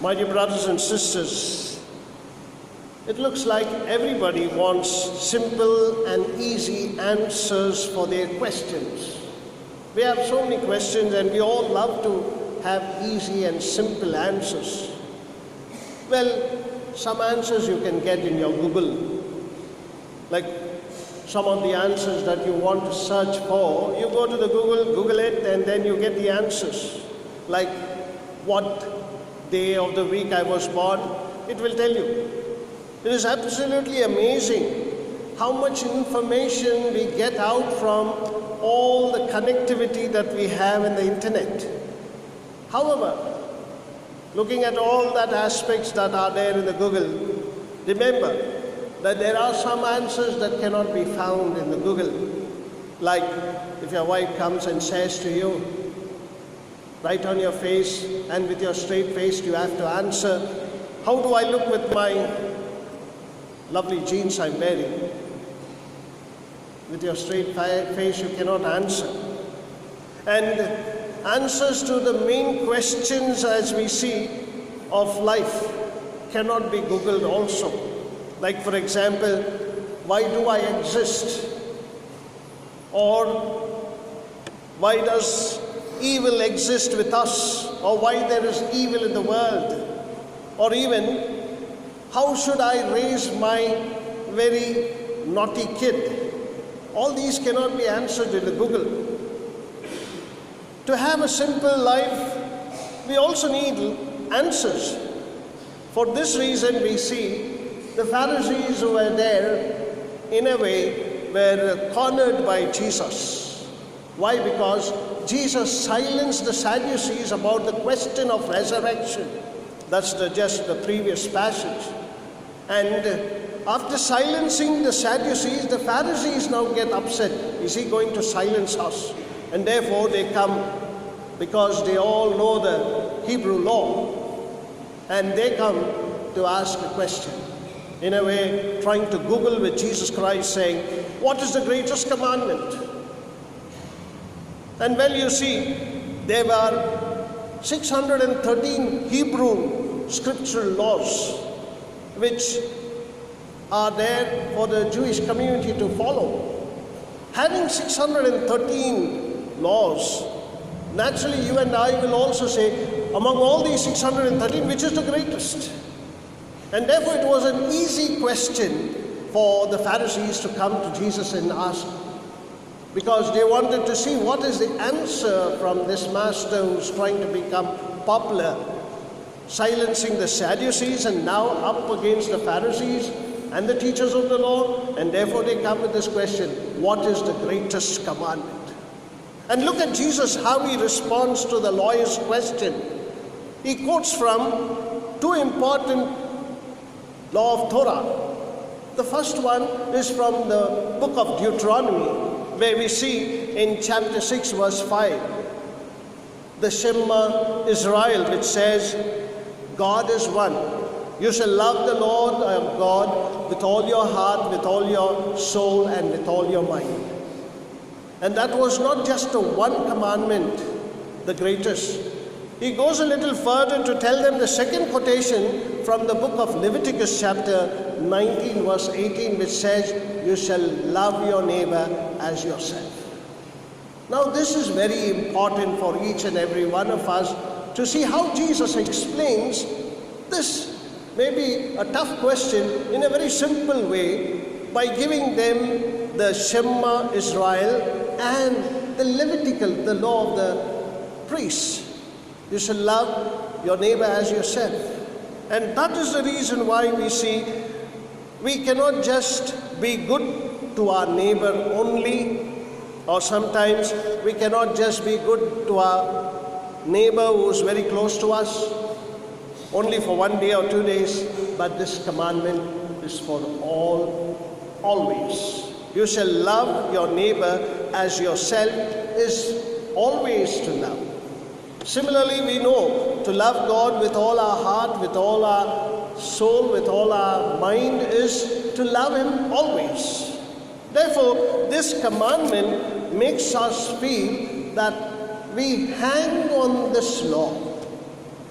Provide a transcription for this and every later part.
My dear brothers and sisters, it looks like everybody wants simple and easy answers for their questions. We have so many questions and we all love to have easy and simple answers. Well, some answers you can get in your Google. Like some of the answers that you want to search for, you go to the Google it, and then you get the answers. Like what day of the week I was born, it will tell you. It is absolutely amazing how much information we get out from all the connectivity that we have in the internet. However, looking at all that aspects that are there in the Google, remember that there are some answers that cannot be found in the Google. Like if your wife comes and says to you, right on your face and with your straight face you have to answer, how do I look with my lovely jeans I'm wearing? With your straight face you cannot answer. And answers to the main questions as we see of life cannot be Googled also. Like for example, why do I exist? Or why does evil exist with us? Or why there is evil in the world? Or even, how should I raise my very naughty kid? All these cannot be answered in the Google. To have a simple life, we also need answers. For this reason, we see the Pharisees who were there, in a way, were cornered by Jesus. Why? Because Jesus silenced the Sadducees about the question of resurrection. That's just the previous passage. And after silencing the Sadducees, the Pharisees now get upset. Is he going to silence us? And therefore they come, because they all know the Hebrew law, and they come to ask a question. In a way, trying to Google with Jesus Christ, saying, what is the greatest commandment? And well, you see, there were 613 Hebrew scriptural laws which are there for the Jewish community to follow. Having 613 laws, naturally you and I will also say, among all these 613, which is the greatest? And therefore it was an easy question for the Pharisees to come to Jesus and ask, because they wanted to see what is the answer from this master who's trying to become popular, silencing the Sadducees and now up against the Pharisees and the teachers of the law. And therefore they come with this question, what is the greatest commandment? And look at Jesus, how he responds to the lawyer's question. He quotes from two important law of Torah. The first one is from the book of Deuteronomy, where we see in chapter 6, verse 5, the Shema Israel, which says, God is one. You shall love the Lord your God with all your heart, with all your soul, and with all your mind. And that was not just the one commandment, the greatest. He goes a little further to tell them the second quotation from the book of Leviticus chapter 19 verse 18, which says, you shall love your neighbor as yourself. Now this is very important for each and every one of us to see how Jesus explains this maybe a tough question in a very simple way by giving them the Shema Israel and the Levitical, the law of the priests. You shall love your neighbor as yourself. And that is the reason why we see we cannot just be good to our neighbor only, or sometimes we cannot just be good to our neighbor who is very close to us, only for 1 day or 2 days, but this commandment is for all, always. You shall love your neighbor as yourself is always to love. Similarly, we know to love God with all our heart, with all our soul, with all our mind is to love Him always. Therefore, this commandment makes us feel that we hang on this law.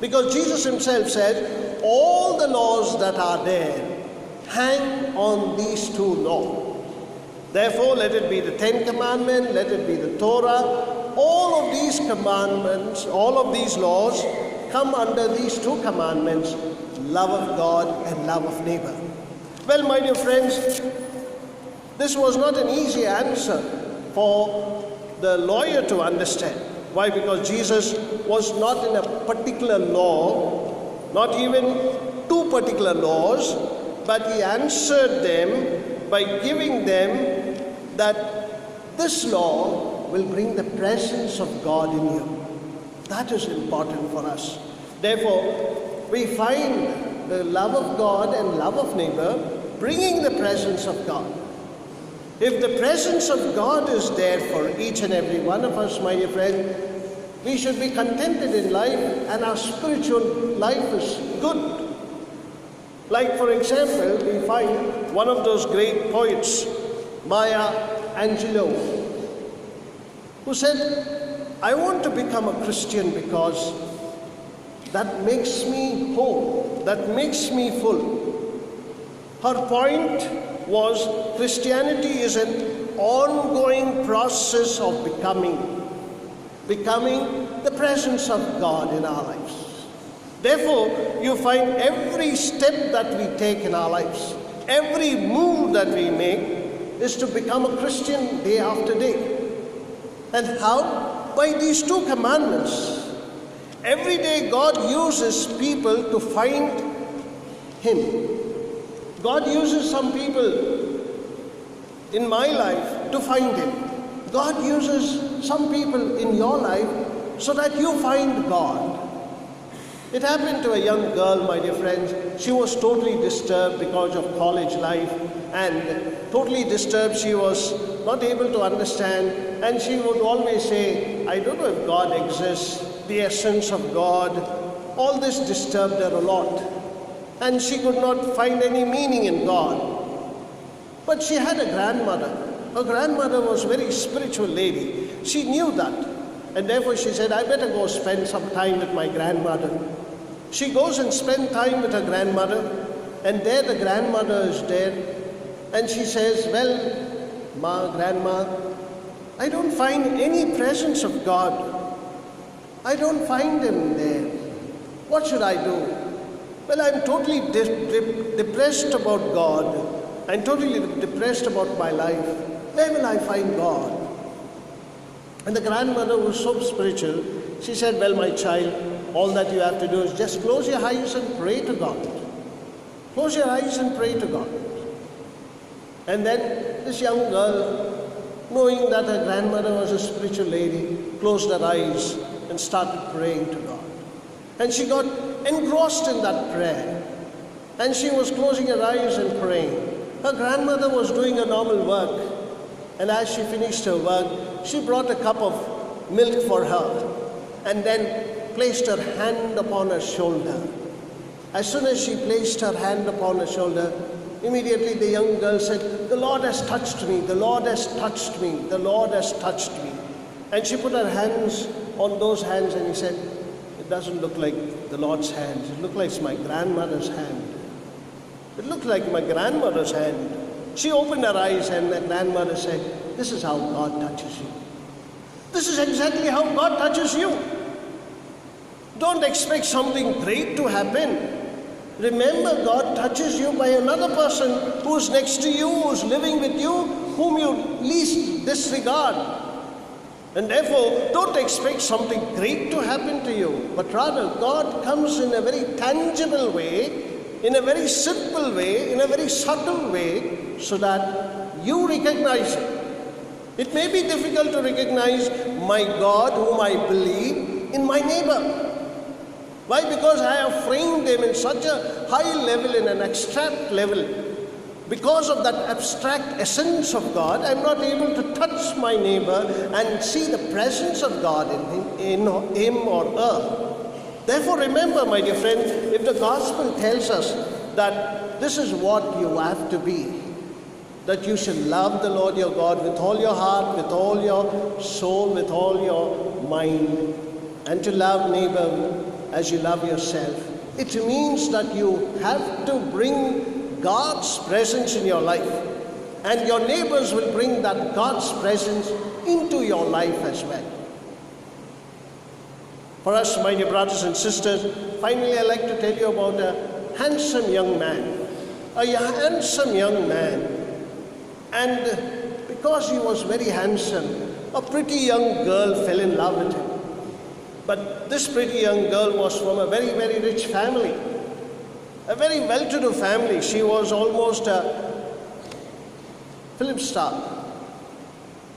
Because Jesus himself said, all the laws that are there hang on these two laws. Therefore, let it be the 10 Commandments, let it be the Torah, all of these commandments, all of these laws come under these two commandments, love of God and love of neighbor. Well, my dear friends, this was not an easy answer for the lawyer to understand. Why? Because Jesus was not in a particular law, not even two particular laws, but he answered them by giving them that this law will bring the presence of God in you. That is important for us. Therefore, we find the love of God and love of neighbor bringing the presence of God. If the presence of God is there for each and every one of us, my dear friend, we should be contented in life and our spiritual life is good. Like, for example, we find one of those great poets, Maya Angelou, who said, I want to become a Christian because that makes me whole, that makes me full. Her point was Christianity is an ongoing process of becoming the presence of God in our lives. Therefore, you find every step that we take in our lives, every move that we make is to become a Christian day after day. And how? By these two commandments. Every day God uses people to find Him. God uses some people in my life to find Him. God uses some people in your life so that you find God. It happened to a young girl, my dear friends. She was totally disturbed because of college life and totally disturbed. She was not able to understand and she would always say, I don't know if God exists, the essence of God. All this disturbed her a lot. And she could not find any meaning in God. But she had a grandmother. Her grandmother was a very spiritual lady. She knew that. And therefore she said, I better go spend some time with my grandmother. She goes and spends time with her grandmother. And there the grandmother is there. And she says, well, grandma, I don't find any presence of God. I don't find Him there. What should I do? Well, I'm totally depressed about God. I'm totally depressed about my life. Where will I find God? And the grandmother was so spiritual. She said, well, my child, all that you have to do is just close your eyes and pray to God. Close your eyes and pray to God. And then this young girl, knowing that her grandmother was a spiritual lady, closed her eyes and started praying to God. And she got engrossed in that prayer. And she was closing her eyes and praying. Her grandmother was doing her normal work. And as she finished her work, she brought a cup of milk for her and then placed her hand upon her shoulder. As soon as she placed her hand upon her shoulder, immediately the young girl said, the Lord has touched me, the Lord has touched me, the Lord has touched me. And she put her hands on those hands and he said, it doesn't look like the Lord's hands, it looks like my grandmother's hand. It looked like my grandmother's hand. She opened her eyes and the grandmother said, this is how God touches you. This is exactly how God touches you. Don't expect something great to happen. Remember, God touches you by another person who's next to you, who's living with you, whom you least disregard. And therefore, don't expect something great to happen to you, but rather God comes in a very tangible way, in a very simple way, in a very subtle way, so that you recognize it. It may be difficult to recognize my God, whom I believe, in my neighbor. Why? Because I have framed them in such a high level, in an abstract level. Because of that abstract essence of God, I am not able to touch my neighbor and see the presence of God in him or her. Therefore, remember, my dear friend, if the gospel tells us that this is what you have to be, that you should love the Lord your God with all your heart, with all your soul, with all your mind, and to love neighbor as you love yourself, it means that you have to bring God's presence in your life, and your neighbors will bring that God's presence into your life as well. For us, my dear brothers and sisters, finally I'd like to tell you about a handsome young man. A handsome young man. And because he was very handsome, a pretty young girl fell in love with him. But this pretty young girl was from a very, very rich family. A very well-to-do family. She was almost a film star.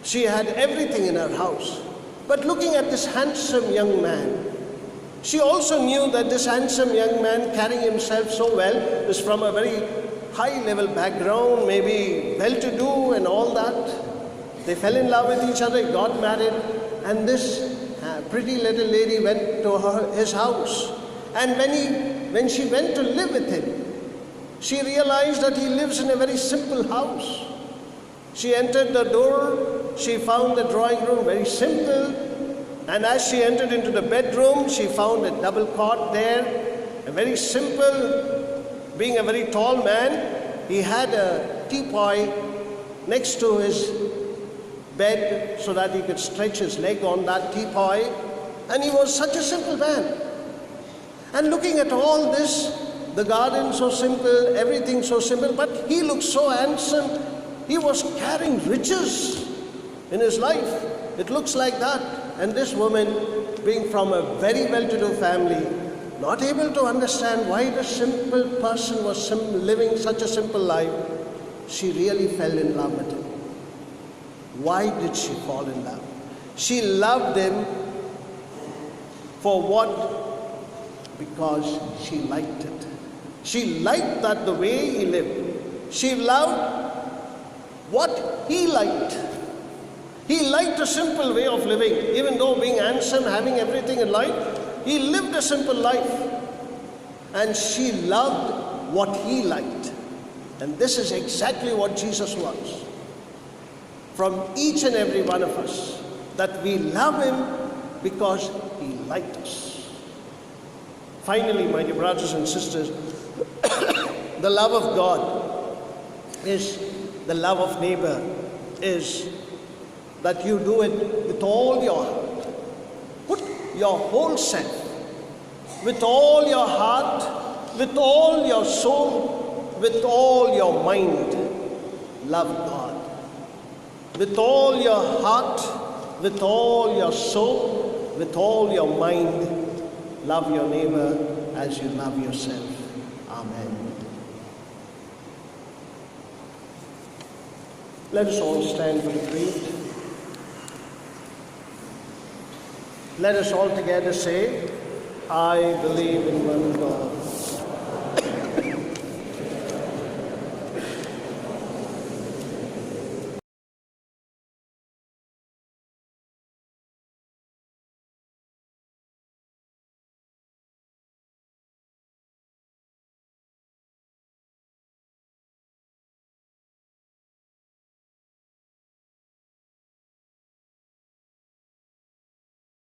She had everything in her house. But looking at this handsome young man, she also knew that this handsome young man, carrying himself so well, is from a very high-level background, maybe well-to-do and all that. They fell in love with each other, got married, and this pretty little lady went to his house. And when she went to live with him, she realized that he lives in a very simple house. She entered the door, she found the drawing room very simple, and as she entered into the bedroom, she found a double cot there, a very simple. Being a very tall man, he had a teapot next to his bed so that he could stretch his leg on that teapot, and he was such a simple man. And looking at all this, the garden so simple, everything so simple, but he looked so handsome. He was carrying riches in his life. It looks like that. And this woman, being from a very well-to-do family, not able to understand why the simple person was living such a simple life, she really fell in love with him. Why did she fall in love? She loved him for what? Because she liked it. She liked that the way he lived. She loved what he liked. He liked a simple way of living. Even though being handsome, having everything in life, he lived a simple life. And she loved what he liked. And this is exactly what Jesus wants from each and every one of us, that we love him because he liked us. Finally, my dear brothers and sisters, the love of God is the love of neighbor, is that you do it with all your heart. Put your whole self, with all your heart, with all your soul, with all your mind. Love God. With all your heart, with all your soul, with all your mind, love your neighbor as you love yourself. Amen. Let us all stand for the creed. Let us all together say, I believe in one God,